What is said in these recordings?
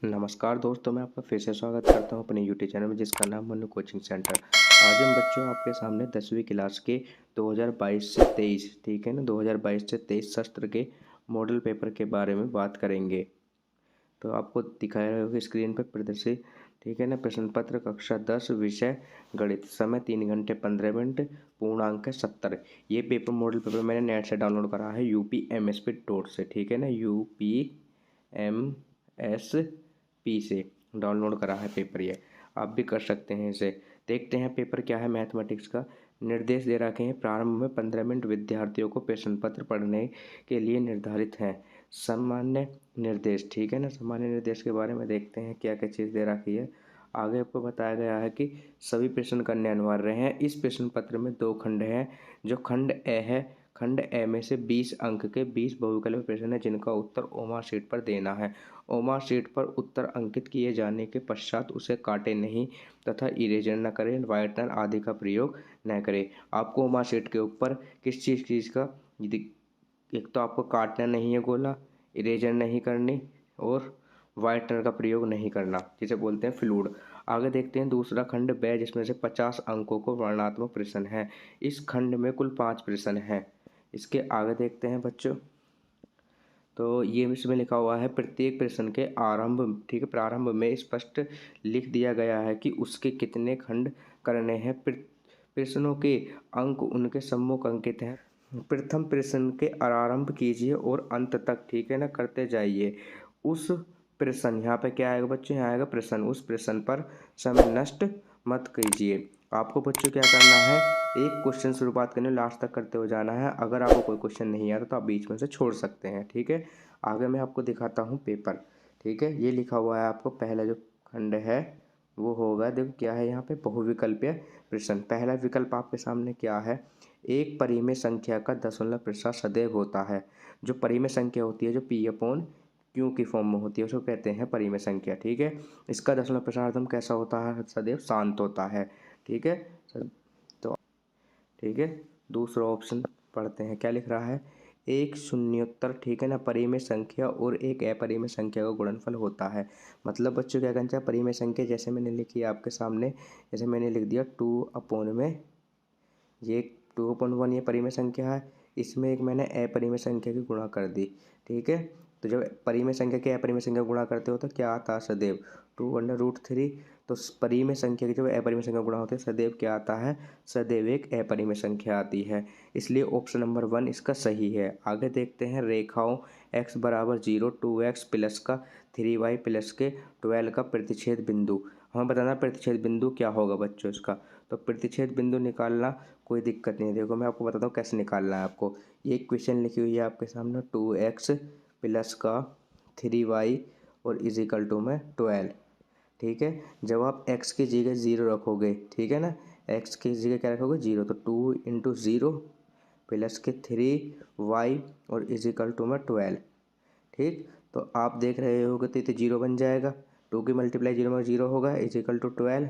नमस्कार दोस्तों, मैं आपका फिर से स्वागत करता हूं अपने यूट्यूब चैनल में जिसका नाम मनु कोचिंग सेंटर। आज हम बच्चों आपके सामने 10वीं क्लास के 2022 से 23, ठीक है ना, 2022 से 23 सत्र के मॉडल पेपर के बारे में बात करेंगे। तो आपको दिखाया रहे होगा स्क्रीन पर प्रदर्शित, ठीक है ना। प्रश्न पत्र कक्षा 10 विषय गणित, समय 3 घंटे 15 मिनट, पूर्णांक है 70। ये पेपर मॉडल पेपर मैंने नेट से डाउनलोड करा है UPMSP से, ठीक है ना, UPMSP से डाउनलोड करा है पेपर। ये आप भी कर सकते हैं इसे। देखते हैं पेपर क्या है मैथमेटिक्स का। निर्देश दे रखे हैं, प्रारंभ में 15 मिनट विद्यार्थियों को प्रश्न पत्र पढ़ने के लिए निर्धारित हैं। सामान्य निर्देश, ठीक है ना, सामान्य निर्देश के बारे में देखते हैं क्या क्या चीज़ दे रखी है। आगे आपको बताया गया है कि सभी प्रश्न करने अनिवार्य हैं। इस प्रश्न पत्र में 2 खंड हैं। जो खंड ए है, खंड ए में से 20 अंक के 20 बहुविकल्प प्रश्न हैं जिनका उत्तर ओमार शीट पर देना है। ओमार शीट पर उत्तर अंकित किए जाने के पश्चात उसे काटे नहीं तथा इरेजर न करें, व्हाइटनर आदि का प्रयोग न करें। आपको ओमार शीट के ऊपर किस चीज़ का, एक तो आपको काटना नहीं है गोला, इरेजर नहीं करनी और वाइटनर का प्रयोग नहीं करना, जिसे बोलते हैं फ्लूइड। आगे देखते हैं दूसरा खंड ब, जिसमें से 50 अंकों को वर्णनात्मक प्रश्न है। इस खंड में कुल 5 प्रश्न हैं। इसके आगे देखते हैं बच्चों, तो ये इसमें लिखा हुआ है प्रत्येक प्रश्न के आरंभ, ठीक है, प्रारंभ में स्पष्ट लिख दिया गया है कि उसके कितने खंड करने हैं। प्रश्नों के अंक उनके सम्मुख अंकित हैं। प्रथम प्रश्न के आरंभ कीजिए और अंत तक, ठीक है ना, करते जाइए। उस प्रश्न, यहाँ पे क्या आएगा बच्चों, यहाँ आएगा प्रश्न। उस प्रश्न पर समय नष्ट मत कीजिए। आपको बच्चों क्या करना है, एक क्वेश्चन शुरुआत करने लास्ट तक करते हो जाना है। अगर आपको कोई क्वेश्चन नहीं आता तो आप बीच में से छोड़ सकते हैं, ठीक है। आगे मैं आपको दिखाता हूँ पेपर, ठीक है। ये लिखा हुआ है आपको, पहला जो खंड है वो होगा, देखो क्या है यहाँ पे, बहुविकल्पीय प्रश्न। पहला विकल्प आपके सामने क्या है, एक परिमेय संख्या का दशमलव प्रसार सदैव होता है। जो परिमेय संख्या होती है, जो P/Q की फॉर्म में होती है, उसको कहते हैं परिमेय संख्या, ठीक है। इसका दशमलव प्रसार कैसा होता है, सदैव शांत होता है, ठीक है। तो ठीक है, दूसरा ऑप्शन पढ़ते हैं क्या लिख रहा है, एक शून्योत्तर, ठीक है ना, परिमेय संख्या और एक अपरिमेय संख्या का गुणनफल होता है। मतलब बच्चों क्या करना चाहिए, परिमेय संख्या जैसे मैंने लिखी है आपके सामने, जैसे मैंने लिख दिया 2 में, ये 2/1 ये परिमेय संख्या है, इसमें एक मैंने अपरिमेय संख्या की गुणा कर दी, ठीक है। तो जब परिमेय संख्या के अपरिमेय संख्या गुणा करते हो तो क्या आता है, सदैव 2/√3। तो परिमेय संख्या की जब अपरिमेय संख्या गुणा होती है सदैव क्या आता है, सदैव एक अपरिमेय संख्या आती है। इसलिए ऑप्शन नंबर 1 इसका सही है। आगे देखते हैं, रेखाओं x बराबर 0, 2x प्लस का 3y प्लस के 12 का प्रतिच्छेद बिंदु। हमें बताना प्रतिच्छेद बिंदु क्या होगा बच्चों इसका। तो प्रतिच्छेद बिंदु निकालना कोई दिक्कत नहीं है। देखो मैं आपको बताता हूँ कैसे निकालना है आपको। ये इक्वेशन लिखी हुई है आपके सामने, 2x प्लस का 3y और इजिकल टू में 12, ठीक है। जब आप x की जगह 0 रखोगे, ठीक है ना, x की जगह क्या रखोगे 0, तो 2 × 0 प्लस के 3y और इजिकल टू में 12, ठीक। तो आप देख रहे होगे तो ये 0 बन जाएगा, 2 की मल्टीप्लाई 0 में 0 होगा, इजिकल टू 12।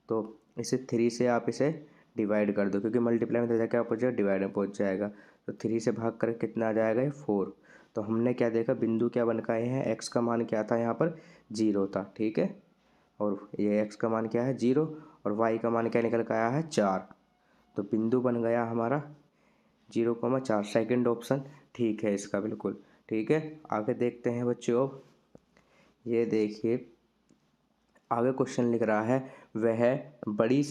तो इसे 3 से आप इसे डिवाइड कर दो, क्योंकि मल्टीप्लाई में क्या पहुँच जाएगा, डिवाइड में पहुँच जाएगा। तो 3 से भाग कर कितना आ जाएगा, ये 4। तो हमने क्या देखा, बिंदु क्या बन के आए हैं, x का मान क्या था यहाँ पर 0 था, ठीक है। और ये x का मान क्या है 0 और y का मान क्या निकल के आया है 4। तो बिंदु बन गया हमारा 0,4। सेकेंड ऑप्शन ठीक है इसका, बिल्कुल ठीक है। आगे देखते हैं बच्चों, ये देखिए आगे क्वेश्चन लिख रहा है, वह बड़ी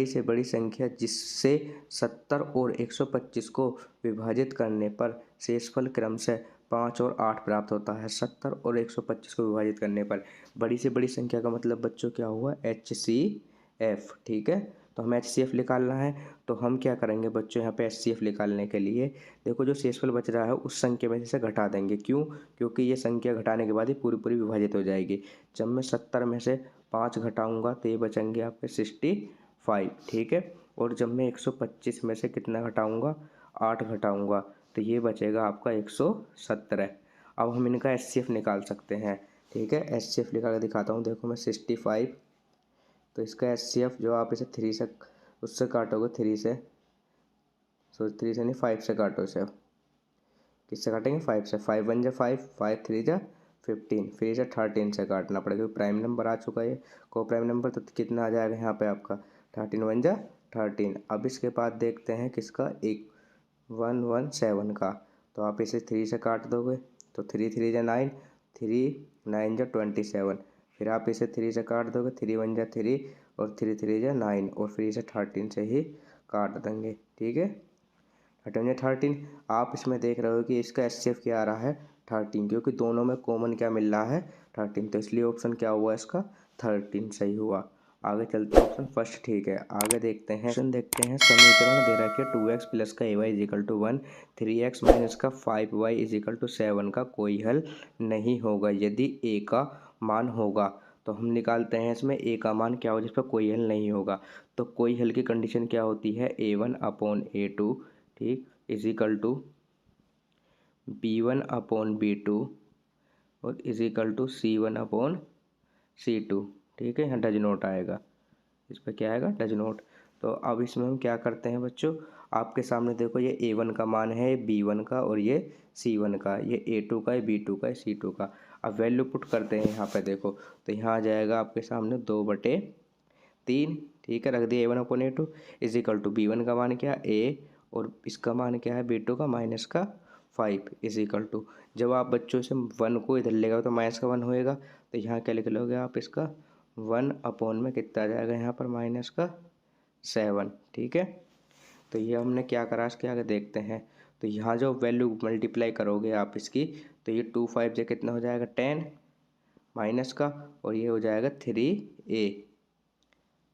से बड़ी संख्या जिससे 70 और 125 को विभाजित करने पर शेषफल क्रमशः 5 और 8 प्राप्त होता है। 70 और 125 को विभाजित करने पर बड़ी से बड़ी संख्या का मतलब बच्चों क्या हुआ, HCF, ठीक है। तो हमें HCF निकालना है, तो हम क्या करेंगे बच्चों, यहाँ पे HCF निकालने के लिए देखो जो शेषफल बच रहा है उस संख्या में से घटा देंगे। क्यों, क्योंकि ये संख्या घटाने के बाद ही पूरी पूरी विभाजित हो जाएगी। जब मैं 70 में से 5 घटाऊंगा तो ये बचेंगे आपके 65, ठीक है। और जब मैं 125 में से कितना घटाऊंगा, 8 घटाऊंगा, तो ये बचेगा आपका 117। अब हम इनका HCF निकाल सकते हैं, ठीक है। HCF निकाल के दिखाता हूँ, देखो मैं 65, तो इसका HCF जो आप इसे 3 से उससे काटोगे, 3 से, 3 से नहीं 5 से काटो इसे। किससे काटेंगे, 5 से। 5 1 जा 5, 5 3 जा 15, फिर इसे 13 से काटना पड़ेगा क्योंकि प्राइम नंबर आ चुका है, को प्राइम नंबर, तो कितना आ जाएगा यहाँ पे आपका 13 वन जा 13। अब इसके बाद देखते हैं किसका, 117 का, तो आप इसे 3 से काट दोगे तो 3 3 जा 9, 3 9 जा 27, फिर आप इसे 3 से काट दोगे, 3 1 जा 3 और 3 3 जा 9, और फिर इसे 13 से ही काट देंगे। ठीक है, 13 13। आप इसमें देख रहे हो कि इसका एचसीएफ क्या आ रहा है 13, क्योंकि दोनों में कॉमन क्या मिल रहा है 13, तो इसलिए ऑप्शन क्या हुआ इसका 13 सही हुआ। आगे चलते हैं, ऑप्शन फर्स्ट ठीक है। आगे देखते हैं, ऑप्शन देखते हैं, समीकरण दे रखा है 2x प्लस का ay is equal to 1, 3x minus का 5y इजिकल टू 7 का कोई हल नहीं होगा यदि a का मान होगा। तो हम निकालते हैं इसमें a का मान क्या हो जिस पर कोई हल नहीं होगा। तो कोई हल की कंडीशन क्या होती है, a1 अपॉन a2, ठीक, is equal to b1 upon b2 और is equal to c1 upon c2। ठीक है, यहाँ डज नोट आएगा, इस पर क्या आएगा डज नोट। तो अब इसमें हम क्या करते हैं बच्चों, आपके सामने देखो ये a1 का मान है, b1 का, और ये c1 का, ये a2 का है, b2 का है, c2 का। अब वैल्यू पुट करते हैं यहाँ पे देखो, तो यहाँ आ जाएगा आपके सामने 2/3। ठीक है, रख दिया a1 upon a2 is equal to b1 का मान क्या a, और इसका मान क्या है b2 का माइनस का 5 इज इक्वल टू, जब आप बच्चों से 1 को इधर लेगा तो माइनस का 1 होएगा, तो यहाँ क्या लिख लोगे आप इसका 1 अपॉन में कितना आ जाएगा यहाँ पर माइनस का 7। ठीक है, तो ये हमने क्या करा, इसके आगे देखते हैं। तो यहाँ जो वैल्यू मल्टीप्लाई करोगे आप इसकी, तो ये 2 5 से कितना हो जाएगा 10 माइनस का, और ये हो जाएगा 3a।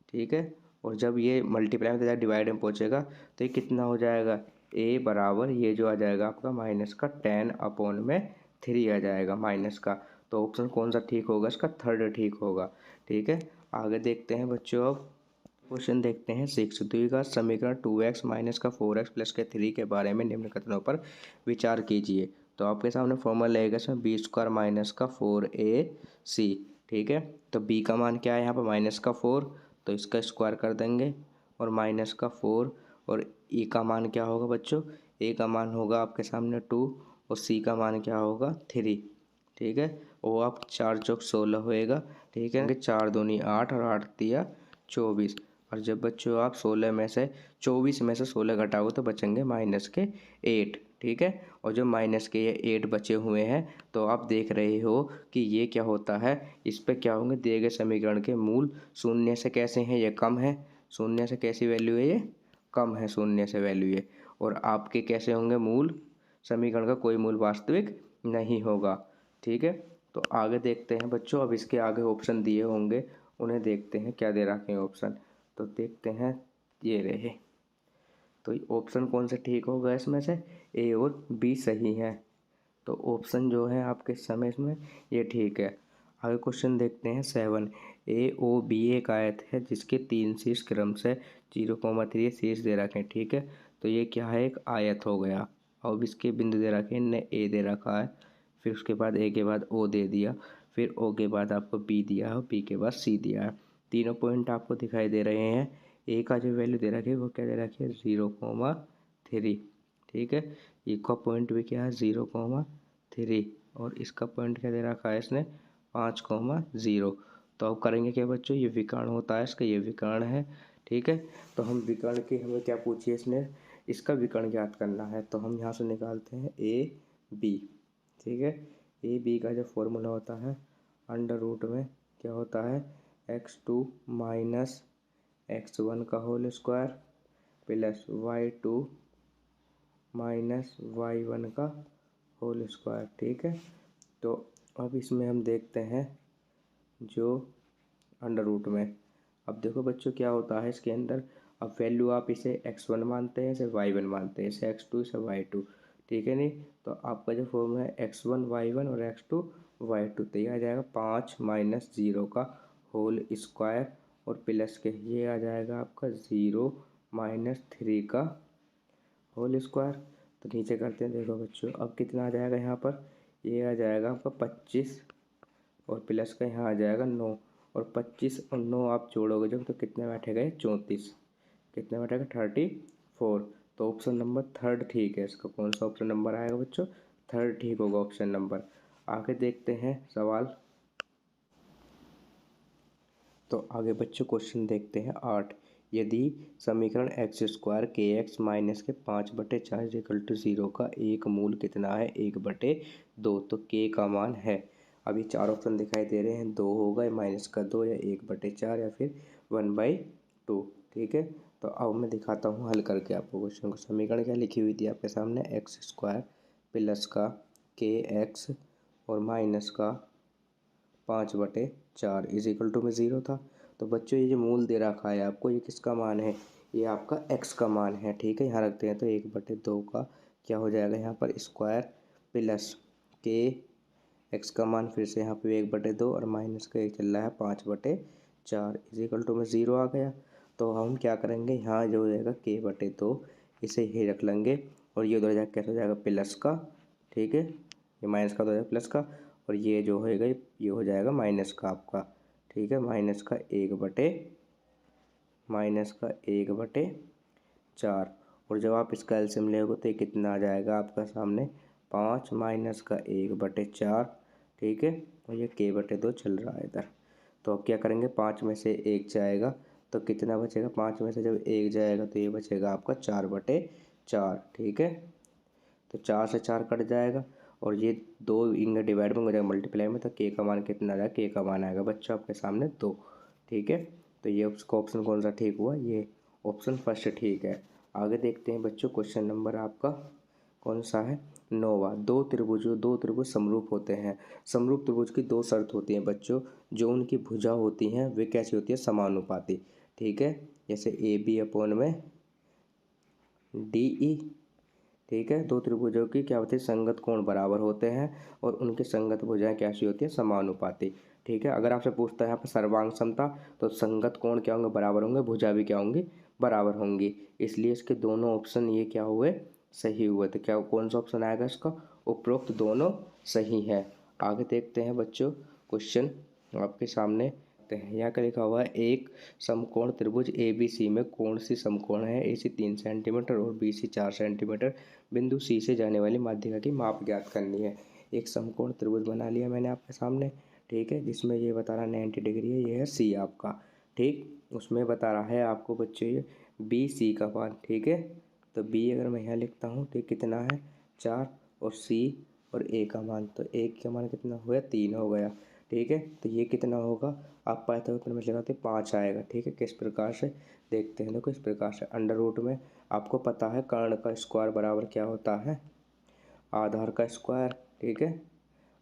ठीक है, और जब ये मल्टीप्लाई में डिवाइड में पहुंचेगा तो ये कितना हो जाएगा, a बराबर ये जो आ जाएगा आपका माइनस का 10 अपॉन में 3 आ जाएगा माइनस का। तो ऑप्शन कौन सा ठीक होगा, इसका थर्ड ठीक होगा। ठीक है, आगे देखते हैं बच्चों, अब क्वेश्चन देखते हैं 6, द्विघात समीकरण 2x माइनस का 4x प्लस के 3 के बारे में निम्न कथनों पर विचार कीजिए। तो आपके सामने फॉर्मूला रहेगा इसमें बी स्क्वायर माइनस का 4ac। ठीक है, तो b का मान क्या है यहाँ पर माइनस का 4, तो इसका स्क्वायर कर देंगे, और माइनस का 4, और e का मान क्या होगा बच्चों, a का मान होगा आपके सामने 2, और c का मान क्या होगा 3। ठीक है, वो आप 4 चौक 16 होएगा। ठीक है, 4 दूनी 8 और 8 दिया 24, और जब बच्चों आप 16 में से 24 में से 16 घटाओगे तो बचेंगे माइनस के 8। ठीक है, और जो माइनस के ये 8 बचे हुए हैं, तो आप देख रहे हो कि ये क्या होता है, इस पे क्या होंगे, दिए गए समीकरण के मूल शून्य से कैसे हैं, ये कम है, शून्य से कैसी वैल्यू है, ये कम है शून्य से वैल्यू ये, और आपके कैसे होंगे मूल, समीकरण का कोई मूल वास्तविक नहीं होगा। ठीक है, तो आगे देखते हैं बच्चों, अब इसके आगे ऑप्शन दिए होंगे, उन्हें देखते हैं क्या दे रखे हैं ऑप्शन। तो देखते हैं, ये रहे, तो ऑप्शन कौन सा ठीक होगा इसमें से, ए और बी सही है, तो ऑप्शन जो है आपके समय इसमें ये ठीक है। आगे क्वेश्चन देखते हैं 7, ए ओ बी एक आयत है जिसके 3 शीर्ष क्रम से 0,3 शीर्ष दे रखे हैं। ठीक है, तो ये क्या है, एक आयत हो गया, और इसके बिंदु दे रखे हैं, इनने ए दे रखा है, फिर उसके बाद ए के बाद ओ दे दिया, फिर ओ के बाद आपको बी दिया है, बी के बाद सी दिया है। तीनों पॉइंट आपको दिखाई दे रहे हैं। ए का जो वैल्यू दे रखी है वो क्या दे रखी है 0,3। ठीक है, ई का पॉइंट भी क्या है 0,3, और इसका पॉइंट क्या दे रखा है इसने 5,0। तो अब करेंगे क्या बच्चों, ये विकर्ण होता है इसका, ये विकर्ण है। ठीक है, तो हम विकर्ण की हमें क्या पूछिए इसने, इसका विकर्ण ज्ञात करना है, तो हम यहाँ से निकालते हैं ए बी। ठीक है, ए बी का जो फॉर्मूला होता है, अंडर रूट में क्या होता है x2 माइनस x1 का whole square plus y2 minus y1 का होल स्क्वायर। ठीक है, तो अब इसमें हम देखते हैं जो अंडर रूट में, अब देखो बच्चों क्या होता है इसके अंदर, अब वैल्यू आप इसे x1 मानते हैं, इसे y1 मानते हैं, इसे x2 इसे y2। ठीक है, नहीं तो आपका जो फॉर्मूला है x1 y1 और x2 y2, तो ये आ जाएगा 5 माइनस 0 का होल स्क्वायर, और प्लस के ये आ जाएगा आपका 0 माइनस 3 का होल स्क्वायर। तो नीचे करते हैं, देखो बच्चों अब कितना आ जाएगा यहाँ पर, ये आ जाएगा आपका 25, और प्लस का यहाँ आ जाएगा 9, और 25 और 9 आप जोड़ोगे जब तो कितने बैठेगा, 34, कितने बैठेगा 34। तो ऑप्शन नंबर थर्ड ठीक है इसका, कौन सा ऑप्शन नंबर आएगा बच्चों, थर्ड ठीक होगा ऑप्शन नंबर। आगे देखते हैं सवाल। तो आगे बच्चों क्वेश्चन देखते हैं 8। यदि समीकरण एक्स स्क्वायर के एक्स माइनस के 5/4 इक्वल टू 0 का एक मूल कितना है? 1/2। तो के का मान है, अभी 4 ऑप्शन दिखाई दे रहे हैं, 2 होगा, माइनस का 2, या 1/4, या फिर 1/2। ठीक है, तो अब मैं दिखाता हूँ हल करके आपको क्वेश्चन को। समीकरण क्या लिखी हुई थी आपके सामने? एक्स स्क्वायर प्लस का के एक्स और माइनस का 5/4 इज इक्वल टू में 0 था। तो बच्चों ये जो मूल दे रखा है आपको, ये किसका मान है? ये आपका x का मान है। ठीक है, यहाँ रखते हैं, तो 1/2 का क्या हो जाएगा यहाँ पर? स्क्वायर प्लस के x का मान, फिर से यहाँ पे 1/2 और माइनस का एक चल रहा है 5/4 इज इक्वल टू में 0 आ गया। तो हम क्या करेंगे, यहाँ जो हो जाएगा k/2 इसे ही रख लेंगे, और ये उधर जाकर कैसे हो जाएगा? प्लस का। ठीक है, ये माइनस का तो हो जाएगा प्लस का, और ये जो होएगा ये हो जाएगा माइनस का आपका। ठीक है, -1/4। और जब आप इसका एलसीएम लेोगे तो ये कितना आ जाएगा आपका सामने? 5 माइनस का 1/4। ठीक है, और ये k/2 चल रहा है इधर। तो अब क्या करेंगे, 5 में से 1 जाएगा तो कितना बचेगा? 5 में से जब 1 जाएगा तो ये बचेगा आपका 4/4। ठीक है, तो 4 से 4 कट जाएगा, और ये 2 इनका डिवाइड में हो जाएगा मल्टीप्लाई में, तो के का मान कितना आ जाएगा? के का मान आएगा बच्चों आपके सामने 2। ठीक है, तो ये उसका ऑप्शन कौन सा ठीक हुआ? ये ऑप्शन फर्स्ट ठीक है। आगे देखते हैं बच्चों, क्वेश्चन नंबर आपका कौन सा है? 9वां। दो त्रिभुज समरूप होते हैं। समरूप त्रिभुज की 2 शर्त होती हैं बच्चों। जो उनकी भुजा होती हैं वे कैसी होती है? समानुपाती। ठीक है, जैसे AB/DE। ठीक है, 2 त्रिभुजों की क्या होती है? संगत कोण बराबर होते हैं, और उनकी संगत भुजाएं कैसी होती है? समानुपाती। ठीक है, अगर आपसे पूछता है यहाँ पर सर्वांग समता, तो संगत कोण क्या होंगे? बराबर होंगे, भुजा भी क्या होंगी? बराबर होंगी। इसलिए इसके दोनों ऑप्शन ये क्या हुए? सही हुए। तो क्या कौन सा ऑप्शन आएगा इसका? उपरोक्त दोनों सही है। आगे देखते हैं बच्चों क्वेश्चन आपके सामने। यहाँ क्या लिखा हुआ है? एक समकोण त्रिभुज ABC में कोण सी समकोण है। AC 3 सेंटीमीटर और BC 4 सेंटीमीटर। बिंदु C से जाने वाली माध्यिका की माप ज्ञात करनी है। एक समकोण त्रिभुज बना लिया मैंने आपके सामने। ठीक है, जिसमें ये बता रहा 90 डिग्री है, ये है C आपका। ठीक, उसमें बता रहा है आपको बच्चों ये BC का मान। ठीक है, तो B अगर मैं यहाँ लिखता हूँ तो कितना है? 4, और C और A का मान, तो A का मान कितना हो गया? 3 हो गया। ठीक है, तो ये कितना होगा? आप पाइथागोरस में लगाते 5 आएगा। ठीक है, किस प्रकार से देखते हैं? देखो इस प्रकार से, अंडर रूट में आपको पता है कर्ण का स्क्वायर बराबर क्या होता है? आधार का स्क्वायर। ठीक है,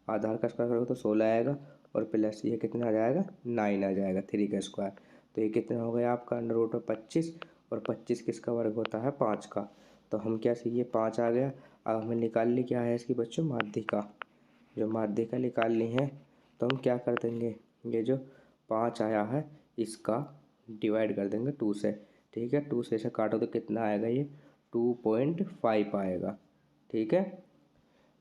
आधार का स्क्वायर करोगे तो 16 आएगा, और प्लस ये कितना आ जाएगा? 9 आ जाएगा, 3 का स्क्वायर। तो ये कितना हो गया आपका? अंडर रूट में 25, और 25 किसका वर्ग होता है? 5 का। तो हम क्या सीखे? 5 आ गया। अब हमें निकालनी क्या है इसकी बच्चों? माध्यिका। जो माध्यिका निकालनी है, तो हम क्या कर देंगे? ये जो 5 आया है इसका डिवाइड कर देंगे 2 से। ठीक है, 2 से इसे काटो तो कितना आएगा? ये 2.5 आएगा। ठीक है,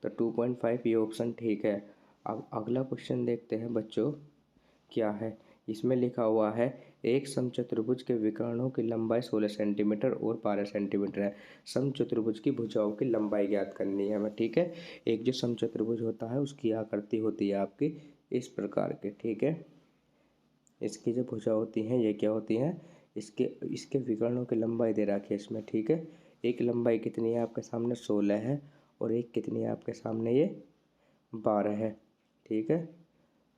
तो 2.5 ये ऑप्शन ठीक है। अब अगला क्वेश्चन देखते हैं बच्चों, क्या है? इसमें लिखा हुआ है एक समचतुर्भुज के विकर्णों की लंबाई 16 सेंटीमीटर और 12 सेंटीमीटर है। समचतुर्भुज की भुजाओं की लंबाई ज्ञात करनी है हमें। ठीक है, एक जो समचतुर्भुज होता है उसकी आकृति होती है आपकी इस प्रकार के। ठीक है, इसकी जो भुजा होती हैं ये क्या होती हैं? इसके विकर्णों की लंबाई दे रखी है इसमें। ठीक है, एक लंबाई कितनी है आपके सामने? 16 है, और एक कितनी है आपके सामने? ये 12 है। ठीक है,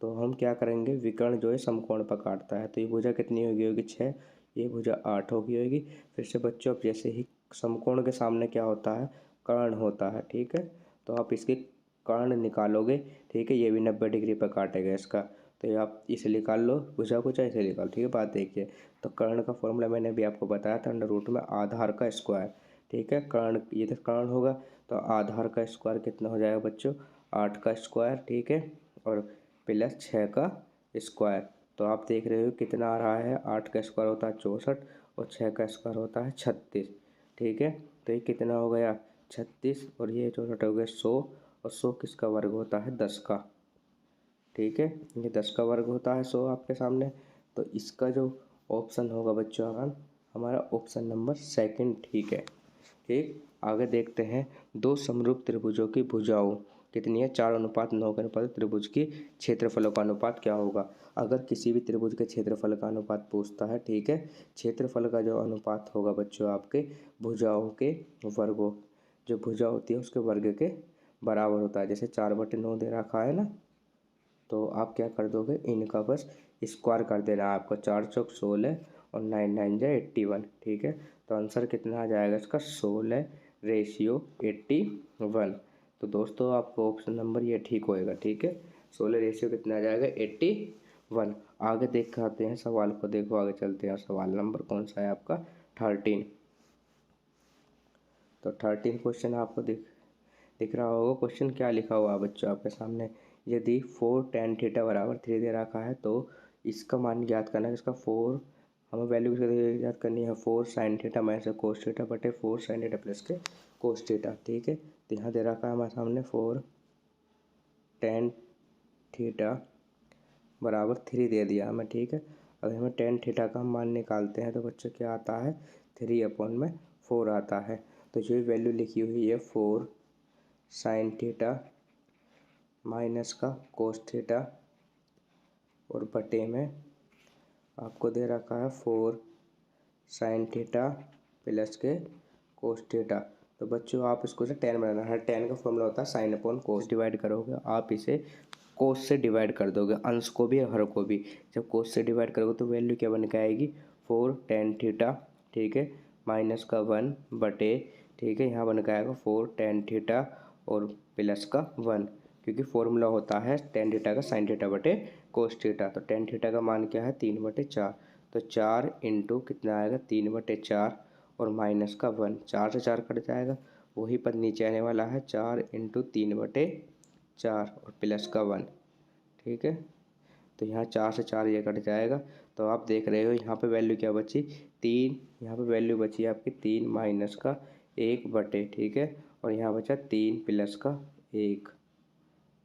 तो हम क्या करेंगे? विकर्ण जो है समकोण पर काटता है, तो ये भुजा कितनी होगी? 6। ये भुजा 8 होगी। फिर से बच्चों, अब जैसे ही समकोण के सामने क्या होता है? कर्ण होता है। ठीक है, तो आप इसके कर्ण निकालोगे। ठीक है, ये भी 90 डिग्री पर काटेगा इसका, तो ये आप इसे निकाल लो भुजा को, चाहे इसे निकाल। ठीक है, बात देखिए, तो कर्ण का फॉर्मूला मैंने अभी आपको बताया था, अंडर रूट में आधार का स्क्वायर। ठीक है, कर्ण ये तो कर्ण होगा, तो आधार का स्क्वायर कितना हो जाएगा बच्चों? 8 का स्क्वायर। ठीक है, और प्लस 6 का स्क्वायर। तो आप देख रहे हो कितना आ रहा है? 8 का स्क्वायर होता है 64, और 6 का स्क्वायर होता है 36। ठीक है, तो ये कितना हो गया? 36, और ये 64 हो गया 100, और 100 किसका वर्ग होता है? 10 का। ठीक है, ये 10 का वर्ग होता है 100 आपके सामने। तो इसका जो ऑप्शन होगा बच्चों हमारा ऑप्शन नंबर सेकंड ठीक है। ठीक, आगे देखते हैं दो समरूप त्रिभुजों की भुजाओं कितनी है 4:9 के अनुपात त्रिभुज की क्षेत्रफलों का अनुपात क्या होगा। अगर किसी भी त्रिभुज के क्षेत्रफल का अनुपात पूछता है, ठीक है, क्षेत्रफल का जो अनुपात होगा बच्चों आपके भुजाओं के वर्गों, जो भुजा होती है उसके वर्ग के बराबर होता है। जैसे 4/9 दे रखा है ना, तो आप क्या कर दोगे, इनका बस स्क्वायर कर देना है आपको। 4 चौक 16 और 9 9 जा 81, ठीक है। तो आंसर कितना आ जाएगा इसका 16:81। तो दोस्तों आपको ऑप्शन नंबर ये ठीक होएगा, ठीक है। 16 कितना आ जाएगा 81। आगे देख आते हैं सवाल को, देखो आगे चलते हैं। सवाल नंबर कौन सा है आपका 13। तो 13 क्वेश्चन आपको दिख रहा होगा। क्वेश्चन क्या लिखा हुआ बच्चों आपके सामने, यदि 4 tan थीटा बराबर 3 दे रखा है तो इसका मान ज्ञात करना है। इसका 4 हमें वैल्यू ज्ञात करनी है 4 sin theta minus cos theta बटे 4 sin थीटा प्लस के कोस थीटा, ठीक है। तो यहाँ दे रखा है हमारे सामने 4 tan थीटा बराबर 3 दे दिया हमें, ठीक है। अगर हमें tan थीटा का मान निकालते हैं तो बच्चों क्या आता है 3/4 आता है। तो जो वैल्यू लिखी हुई है 4 sin थीटा माइनस का कोस थीटा और बटे में आपको दे रखा है 4 sin थीटा प्लस के कोस थीटा। तो बच्चों आप इसको से tan बनाना है। tan का फॉर्मूला होता है sin अपॉन कोस। डिवाइड करोगे आप इसे कोस से डिवाइड कर दोगे, अंश को भी हर को भी। जब कोस से डिवाइड करोगे तो वैल्यू क्या बन के आएगी 4 tan थीटा, ठीक है, माइनस का 1 बटे, ठीक है, यहाँ बन के आएगा 4 tan थीटा और प्लस का 1, क्योंकि फॉर्मूला होता है tan थीटा का sin थीटा बटे कोस थीटा। तो tan थीटा का मान क्या है 3/4। तो 4 इंटू कितना आएगा 3/4 और माइनस का 1, 4 से 4 कट जाएगा, वही पद नीचे आने वाला है 4 इंटू 3/4 और प्लस का 1, ठीक है। तो यहाँ 4 से 4 ये कट जाएगा। तो आप देख रहे हो यहाँ पे वैल्यू क्या बची 3, यहाँ पे वैल्यू बची आपकी 3 माइनस का 1 बटे, ठीक है, और यहाँ बचा 3 प्लस का 1,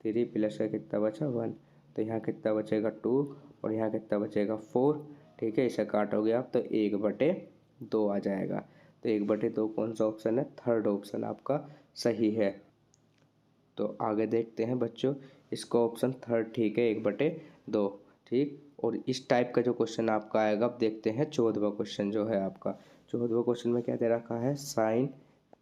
3 प्लस का कितना बचा 1। तो यहाँ कितना बचेगा 2 और यहाँ कितना बचेगा 4, ठीक है। इसे काटोगे आप तो 1/2 आ जाएगा। तो 1/2 कौन सा ऑप्शन है, थर्ड ऑप्शन आपका सही है। तो आगे देखते हैं बच्चों, इसका ऑप्शन थर्ड ठीक है 1/2, ठीक। और इस टाइप का जो क्वेश्चन आपका आएगा, अब देखते हैं 14वां क्वेश्चन जो है आपका। 14वां क्वेश्चन में क्या दे रखा है साइन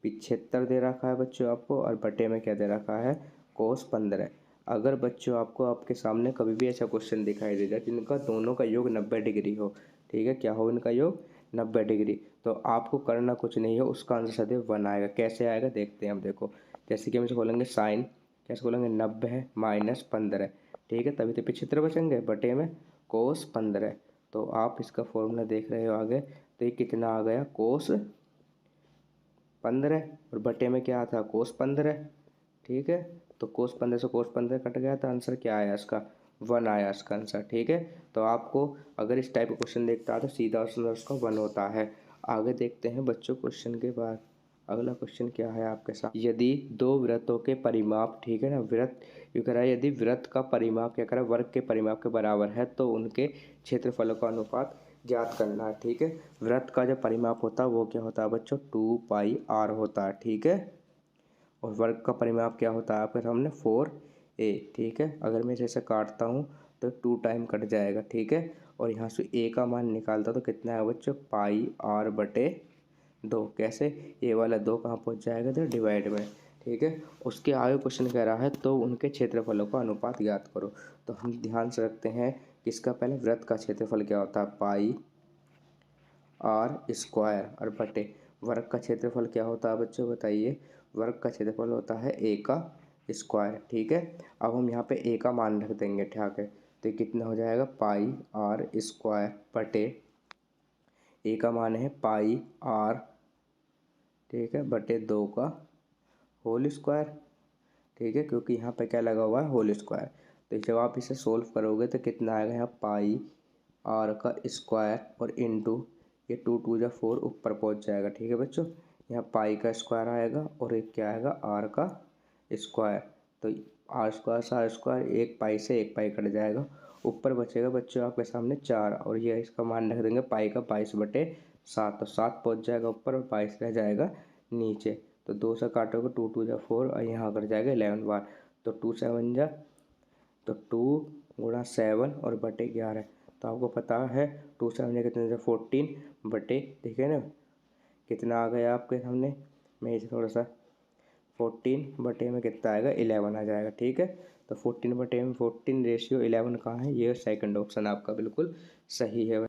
75 दे रखा है बच्चों आपको, और बटे में क्या दे रखा है कोस 15। अगर बच्चों आपको आपके सामने कभी भी ऐसा क्वेश्चन दिखाई दे जाए जिनका दोनों का योग 90 डिग्री हो, ठीक है, क्या हो इनका योग 90 डिग्री, तो आपको करना कुछ नहीं है, उसका आंसर सदैव 1 आएगा। कैसे आएगा देखते हैं हम। देखो जैसे कि हम इसे खोलेंगे साइन, कैसे खोलेंगे 90 है माइनस 15, ठीक है, तभी तो पिछहत्तर बचेंगे बटे में कोस 15। तो आप इसका फॉर्मूला देख रहे हो आगे, तो ये कितना आ गया कोस 15 और बटे में क्या था कोस 15, ठीक है। तो कोस 15 से कोस 15 कट गया, तो आंसर क्या आया इसका 1 आया इसका आंसर, ठीक है। तो आपको अगर इस टाइप का क्वेश्चन देखता है तो सीधा आंसर उसका 1 होता है। आगे देखते हैं बच्चों क्वेश्चन के बाद। अगला क्वेश्चन क्या है आपके साथ, यदि दो वृत्तों के परिमाप, ठीक है ना, वृत्त यू कह रहा है यदि वृत्त का परिमाप क्या करा वर्ग के परिमाप के बराबर है तो उनके क्षेत्रफलों का अनुपात ज्ञात करना है, ठीक है। वृत्त का जो परिमाप होता है वो क्या होता है बच्चों 2πr होता है, ठीक है। और वर्ग का परिमाप क्या होता है आपके सामने 4a, ठीक है। अगर मैं जैसे काटता हूँ तो 2 टाइम कट जाएगा, ठीक है। और यहाँ से a का मान निकालता तो कितना है बच्चों πr/2। कैसे, ये वाला 2 कहाँ पहुँच जाएगा तो डिवाइड में, ठीक है। उसके आगे क्वेश्चन कह रहा है तो उनके क्षेत्रफलों का अनुपात ज्ञात करो। तो हम ध्यान से रखते हैं कि इसका पहले वृत्त का क्षेत्रफल क्या होता है πr² और बटे वर्ग का क्षेत्रफल क्या होता है बच्चों बताइए, वर्ग का क्षेत्रफल होता है a का स्क्वायर, ठीक है। अब हम यहाँ पे a का मान रख देंगे, ठीक है। तो कितना हो जाएगा πr² बटे a का मान है πr, ठीक है, बटे 2 का होल स्क्वायर, ठीक है, क्योंकि यहाँ पे क्या लगा हुआ है होल स्क्वायर। तो जब आप इसे सोल्व करोगे तो कितना आएगा यहाँ πr का स्क्वायर और इंटू ये 2 2 जा 4 ऊपर पहुँच जाएगा, ठीक है बच्चों। यहाँ पाई का स्क्वायर आएगा और एक क्या आएगा r का स्क्वायर। तो r² से r², एक पाई से एक पाई कट जाएगा, ऊपर बचेगा बच्चों आपके सामने 4 और ये इसका मान रख देंगे पाई का 22/7। तो 7 पहुँच जाएगा ऊपर और 22 रह जाएगा नीचे। तो 2 से काटोगे 2 2 जा 4 और यहाँ कट जाएगा 11 बार। तो तो 2 7 जा तो 2 × 7 और बटे 11। तो आपको पता है 2 7 जा कितने 14 बटे, ठीक है ना, कितना आ गया आपके सामने। मैं इसे थोड़ा सा 14 बटे में कितना आएगा 11 आ जाएगा, ठीक है। तो 14 बटे में 14 रेशियो 11 कहाँ है, ये सेकंड ऑप्शन आपका बिल्कुल सही है।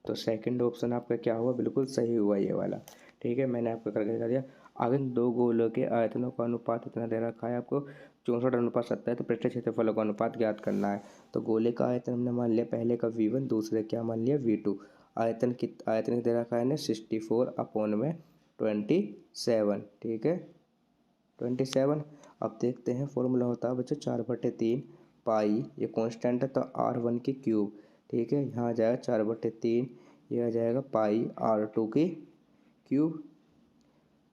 तो सेकंड ऑप्शन आपका क्या हुआ, बिल्कुल सही हुआ ये वाला, ठीक है। मैंने आपको करके दिखा दिया। आगे दो गोलों के आयतनों का अनुपात इतना दे रखा है आपको 64:70 है। तो पृष्ठ क्षेत्रफलों का अनुपात ज्ञात करना है। तो गोले का आयतन हमने मान लिया पहले का V1, दूसरे क्या मान लिया V2। आयतन दे रखा है ना 64/27, ठीक है 27। अब देखते हैं फॉर्मूला होता है बच्चों 4/3 पाई, ये कांस्टेंट है तो R1 की क्यूब, ठीक है। यहाँ आ जाएगा 4/3, ये आ जाएगा पाई R2 की क्यूब।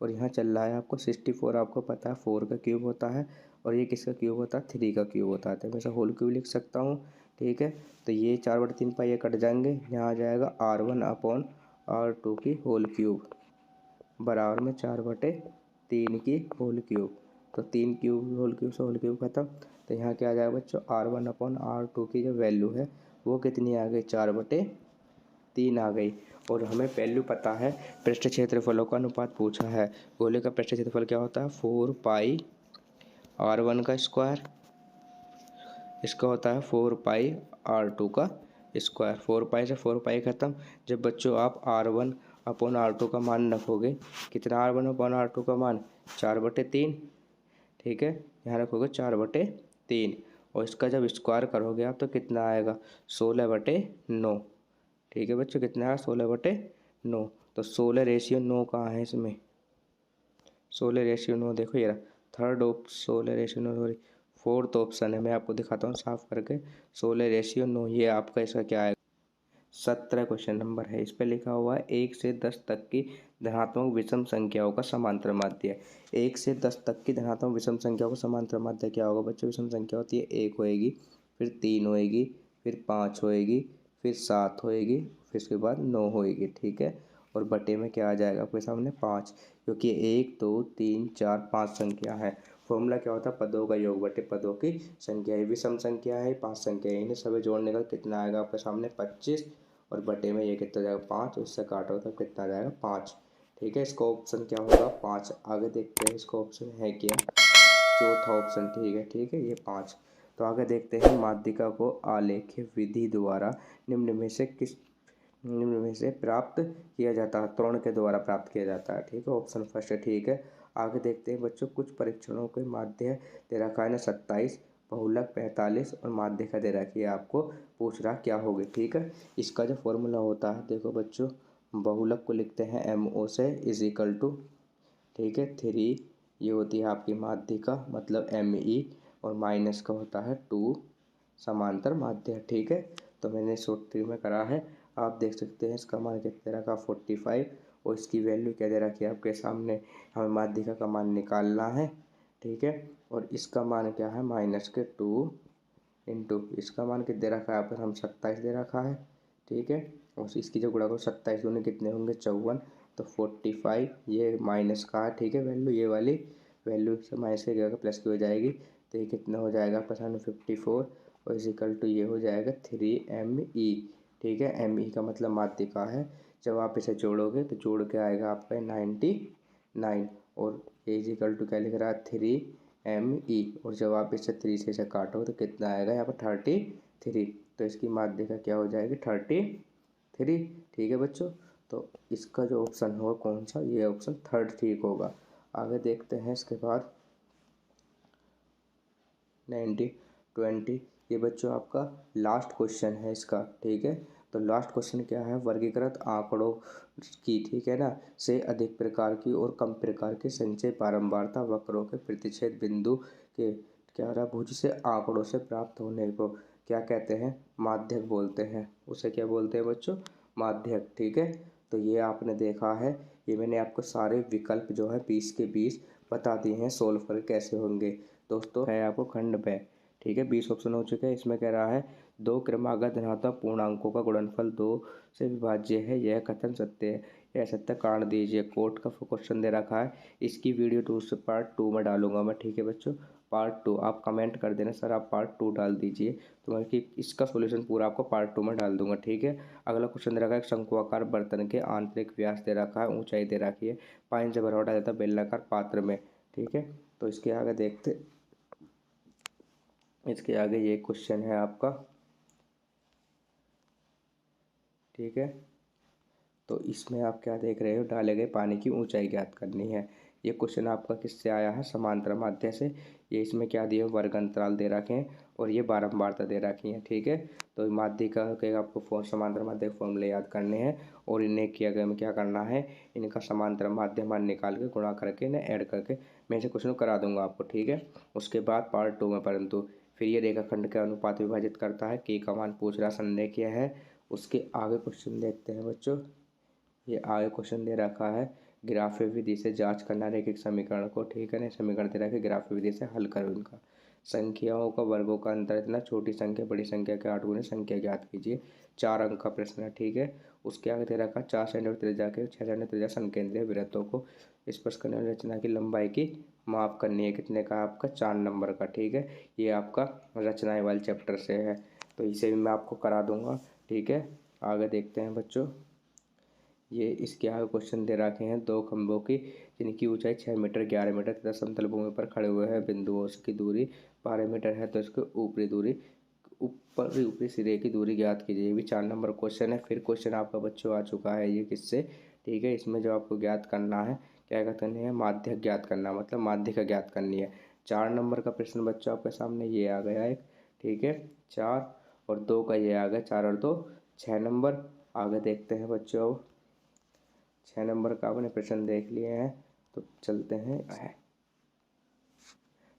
और यहाँ चल रहा है आपको 64, आपको पता है 4 का क्यूब होता है, और ये किसका क्यूब होता है 3 का क्यूब होता है। तो मैं इसे होल क्यूब लिख सकता हूँ, ठीक है। तो ये 4/3 पाई ये कट जाएंगे, यहाँ आ जाएगा R1/R2 की होल क्यूब बराबर में 4/3 की होल क्यूब। तो 3 क्यूब होल क्यूब से होल क्यूब खत्म। तो यहाँ क्या आ जाएगा बच्चों, R1/R2 की जो वैल्यू है वो कितनी आ गई 4/3 आ गई। और हमें वैल्यू पता है, पृष्ठ क्षेत्रफलों का अनुपात पूछा है। गोले का पृष्ठ क्षेत्रफल क्या होता है 4 पाई R1 का स्क्वायर, इसका होता है 4 पाई R2 का स्क्वायर। 4 पाई से 4 पाई खत्म। जब बच्चों आप R1/R2 का मान रखोगे, कितना R1/R2 का मान 4/3, ठीक है। यहाँ रखोगे 4/3, और इसका जब स्क्वायर करोगे आप तो कितना आएगा 16/9, ठीक है बच्चों, कितना आएगा 16/9। तो 16:9 कहाँ है इसमें, 16:9 देखो ये रहा third option, 16:9 sorry fourth option है। मैं आपको दिखाता हूँ साफ करके 16:9, ये आपका इसका क्या आएगा 17 क्वेश्चन नंबर है। इस पर लिखा हुआ है 1 से 10 तक की धनात्मक विषम संख्याओं का समांतर माध्य। 1 से 10 तक की धनात्मक विषम संख्याओं का समांतर माध्य क्या होगा बच्चों, विषम संख्या होती है 1 होएगी, फिर 3 होएगी, फिर 5 होएगी, फिर 7 होएगी, फिर उसके बाद 9 होएगी, ठीक है। और बटे में क्या आ जाएगा आपके सामने 5, क्योंकि 1 2 3 4 5 संख्या है। फॉर्मूला क्या होता है, पदों का योग बटे पदों की संख्या। ये विषम संख्या है, 5 संख्या है, इन्हें सभी जोड़ने का कितना आएगा आपके सामने 25, और बटे में ये कितना जाएगा 5, उससे काटो तो कितना आ जाएगा 5, ठीक है। इसका ऑप्शन क्या होगा 5। आगे देखते हैं इसका ऑप्शन है क्या, चौथा ऑप्शन, ठीक है ये 5। तो आगे देखते हैं माध्यिका को आलेख्य विधि द्वारा निम्न में से प्राप्त किया जाता है, त्वरण के द्वारा प्राप्त किया जाता है, ठीक है। ऑप्शन फर्स्ट है, ठीक है। आगे देखते हैं बच्चों कुछ परीक्षणों के माध्य दे रखा है ना 27, बहुलक 45 और माध्यिका दे रखी है, आपको पूछ रहा क्या होगी, ठीक है। इसका जो फॉर्मूला होता है देखो बच्चों, बहुलक को लिखते हैं MO से = ठीक है 3, ये होती है आपकी माध्यिका मतलब ME, और माइनस का होता है 2 समांतर माध्य, ठीक है। तो मैंने शॉर्ट ट्रिक में करा है, आप देख सकते हैं इसका मान कितने रखा 45, और इसकी वैल्यू क्या दे रखी है आपके सामने, हमें माध्यिका का मान निकालना है, ठीक है। और इसका मान क्या है -2 इंटू इसका मान कितना दे रखा है आपको, हम 27 दे रखा है, ठीक है। और इसकी जो गुणा को 27 दूनी कितने होंगे 54, तो 45 ये माइनस का है, ठीक है वैल्यू, ये वाली वैल्यू से माइनस के गया प्लस की हो जाएगी। तो ये कितना हो जाएगा आपका सामने 54, और = ये हो जाएगा 3ME, ठीक है। ME का मतलब माध्यिका है। जब आप इसे जोड़ोगे तो जोड़ के आएगा आपका 99, और = क्या लिख रहा है 3ME, और जब आप इसे 3 से इसे काटो तो कितना आएगा यहाँ पर 33। तो इसकी माध्यिका क्या हो जाएगी 33, ठीक है बच्चों। तो इसका जो ऑप्शन होगा कौन सा, ये ऑप्शन थर्ड ठीक होगा। आगे देखते हैं इसके बाद 19 20, ये बच्चों आपका लास्ट क्वेश्चन है इसका, ठीक है। तो लास्ट क्वेश्चन क्या है, वर्गीकृत आंकड़ों की, ठीक है ना, से अधिक प्रकार की और कम प्रकार के संचय बारंबारता वक्रों के प्रतिच्छेद बिंदु के क्या रहा भुज से आंकड़ों से प्राप्त होने को क्या कहते हैं, माध्यक बोलते हैं। उसे क्या बोलते हैं बच्चों, माध्यक, ठीक है। तो ये आपने देखा है, ये मैंने आपको सारे विकल्प जो है 20 के 20 बता दिए हैं, सोल्व कर कैसे होंगे दोस्तों, है आपको खंड पे, ठीक है। 20 ऑप्शन हो चुके हैं। इसमें कह रहा है 2 क्रमागत धनात्मक पूर्णांकों का गुणनफल 2 से विभाज्य है, यह कथन सत्य है, यह सत्य कारण दीजिए। कोर्ट का क्वेश्चन दे रखा है, इसकी वीडियो 2 से पार्ट 2 में डालूंगा मैं, ठीक है बच्चों। पार्ट 2 आप कमेंट कर देना सर, आप पार्ट 2 डाल दीजिए, तो मैं कि इसका सॉल्यूशन पूरा आपको पार्ट 2 में डाल दूंगा, ठीक है। अगला क्वेश्चन दे रखा है, एक शंकुआकार बर्तन के आंतरिक व्यास दे रखा है, ऊंचाई दे रखी है, पानी से भरा हुआ डाला जाता है बेलनाकार पात्र में, ठीक है। तो इसके आगे देखते, इसके आगे ये क्वेश्चन है आपका, ठीक है। तो इसमें आप क्या देख रहे हो, डाले गए पानी की ऊंचाई ज्ञात करनी है। ये क्वेश्चन आपका किससे आया है, समांतर माध्य से। ये इसमें क्या दिए, वर्ग अंतराल दे रखे हैं और ये बारंबारता दे रखी है, ठीक है। तो माध्यिका के आपको समांतर माध्य के फॉर्मूले याद करने हैं और इन्हें किया गया में क्या करना है, इनका समांतर माध्य मान निकाल के गुणा करके इन्हें ऐड करके मैं इसे क्वेश्चन करा दूंगा आपको, ठीक है। उसके बाद पार्ट 2 में, परंतु फिर ये रेखाखंड के अनुपात विभाजित करता है, के का मान पूछ रहा, संदेह किया है। उसके आगे क्वेश्चन देखते हैं बच्चों, ये आगे क्वेश्चन दे रखा है, ग्राफीय विधि से जांच करना रैखिक समीकरण को, ठीक है ना। समीकरण दे रखा है, ग्राफीय विधि से हल करो इनका। संख्याओं का वर्गों का अंतर इतना, छोटी संख्या बड़ी संख्या के 8 गुने संख्या ज्ञात कीजिए। 4 अंक का प्रश्न है, ठीक है। उसके आगे दे रखा 4 सेंटीमीटर त्रिज्या के 6 सेंटीमीटर त्रिज्या संकेंद्रीय वृत्तों को स्पर्श करने वाली रचना की लंबाई की माप करनी है। कितने का, आपका 4 नंबर का, ठीक है। ये आपका रचनाएं वाले चैप्टर से है, तो इसे भी मैं आपको करा दूंगा, ठीक है। आगे देखते हैं बच्चों, ये इसके आगे क्वेश्चन दे रखे हैं, दो खंभों की जिनकी ऊंचाई 6 मीटर 11 मीटर तथा समतल भूमि पर खड़े हुए हैं बिंदुओं की दूरी 12 मीटर है, तो इसकी ऊपरी दूरी, ऊपरी सिरे की दूरी ज्ञात कीजिए। ये भी 4 नंबर क्वेश्चन है। फिर क्वेश्चन आपका बच्चों आ चुका है, ये किससे, ठीक है। इसमें जो आपको ज्ञात करना है, क्या करनी है, माध्यक ज्ञात करना, मतलब माध्यिका ज्ञात करनी है। 4 नंबर का प्रश्न बच्चों आपके सामने ये आ गया एक, ठीक है। 4 और 2 का ये आ गया, 4 और 2 6 नंबर। आगे देखते हैं बच्चों, 6 नंबर का आपने प्रश्न देख लिए हैं, तो चलते हैं।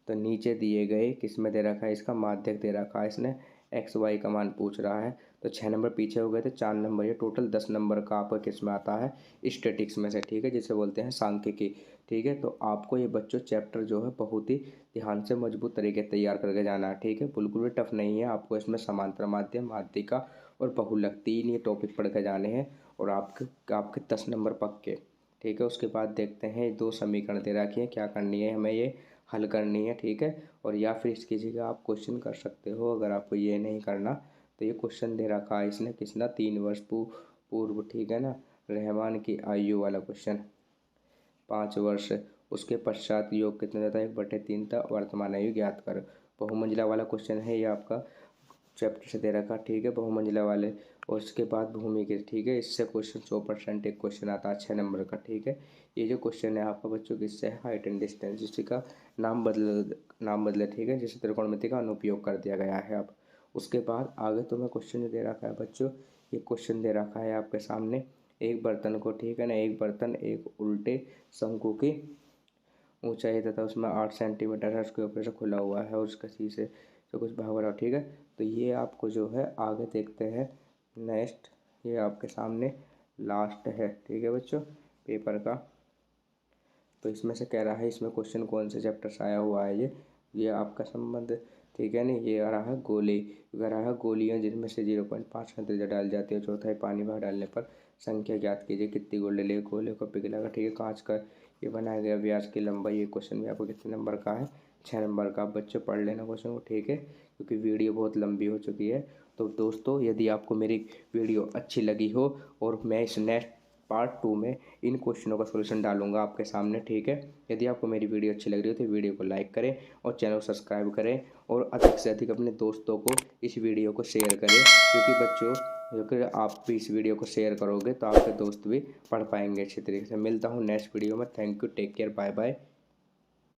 तो नीचे दिए गए किस में दे रखा है, इसका माध्यक दे रखा है, इसने एक्स वाई का मान पूछ रहा है। तो 6 नंबर पीछे हो गए थे, 4 नंबर, ये टोटल 10 नंबर का आपका किस में आता है, स्टैटिक्स में से, ठीक है, जिसे बोलते हैं सांख्यिकी, ठीक है। तो आपको ये बच्चों चैप्टर जो है बहुत ही ध्यान से मजबूत तरीके तैयार करके जाना है, ठीक है। बिल्कुल भी टफ नहीं है। आपको इसमें समांतर माध्य, माध्यिका और बहुलक 3 ये टॉपिक पढ़ के जाने हैं और आपके 10 नंबर पक्के, ठीक है। उसके बाद देखते हैं, 2 समीकरण दे रखी है, क्या करनी है हमें, ये हल करनी है, ठीक है। और या फिर इसकी जगह आप क्वेश्चन कर सकते हो, अगर आपको ये नहीं करना तो ये क्वेश्चन दे रखा है इसने किसना, 3 वर्ष पूर्व, ठीक है ना, रहमान की आयु वाला क्वेश्चन, 5 वर्ष, उसके पश्चात योग कितना था, 1/3 था, वर्तमान आयु ज्ञात करो। बहुमंजिला वाला क्वेश्चन है ये आपका चैप्टर से दे रखा, ठीक है, बहुमंजिला वाले। और उसके बाद भूमि के, ठीक है, इससे क्वेश्चन 100% एक क्वेश्चन आता है 6 नंबर का, ठीक है। ये जो क्वेश्चन है आपका बच्चों किससे है, हाइट एंड डिस्टेंस, जिसका नाम बदले, ठीक है, जिसे त्रिकोणमिति का अनुपयोग कर दिया गया है अब। उसके बाद आगे तुम्हें क्वेश्चन जो दे रखा है बच्चों, ये क्वेश्चन दे रखा है आपके सामने, एक बर्तन को, ठीक है ना, एक बर्तन एक उल्टे शंकु की ऊंचाई तथा उसमें 8 सेंटीमीटर है, उसके ऊपर से खुला हुआ है और उसका शीशे से कुछ भाग रहा, ठीक है। तो ये आपको जो है आगे देखते हैं नेक्स्ट, ये आपके सामने लास्ट है, ठीक है बच्चों, पेपर का। तो इसमें से कह रहा है, इसमें क्वेश्चन कौन से चैप्टर से आया हुआ है, ये आपका संबंध, ठीक है नहीं, ये आ रहा है गोले, आ रहा है गोलियाँ जिनमें से 0.5 का त्रिज्या डाल जाती है, चौथाई पानी भर डालने पर संख्या ज्ञात कीजिए, कितनी गोले ले, गोले को पिघलाकर, ठीक है, कांच का ये बनाया गया व्यास की लंबाई। ये क्वेश्चन भी आपको कितने नंबर का है, 6 नंबर का। आप बच्चे पढ़ लेना क्वेश्चन को, ठीक है, क्योंकि वीडियो बहुत लंबी हो चुकी है। तो दोस्तों यदि आपको मेरी वीडियो अच्छी लगी हो और मैं इस नेक्स्ट पार्ट 2 में इन क्वेश्चनों का सलूशन डालूंगा आपके सामने, ठीक है। यदि आपको मेरी वीडियो अच्छी लग रही हो तो वीडियो को लाइक करें और चैनल को सब्सक्राइब करें और अधिक से अधिक अपने दोस्तों को इस वीडियो को शेयर करें, क्योंकि बच्चों अगर आप भी इस वीडियो को शेयर करोगे तो आपके दोस्त भी पढ़ पाएंगे अच्छी तरीके से। मिलता हूँ नेक्स्ट वीडियो में। Thank you, take care, bye bye.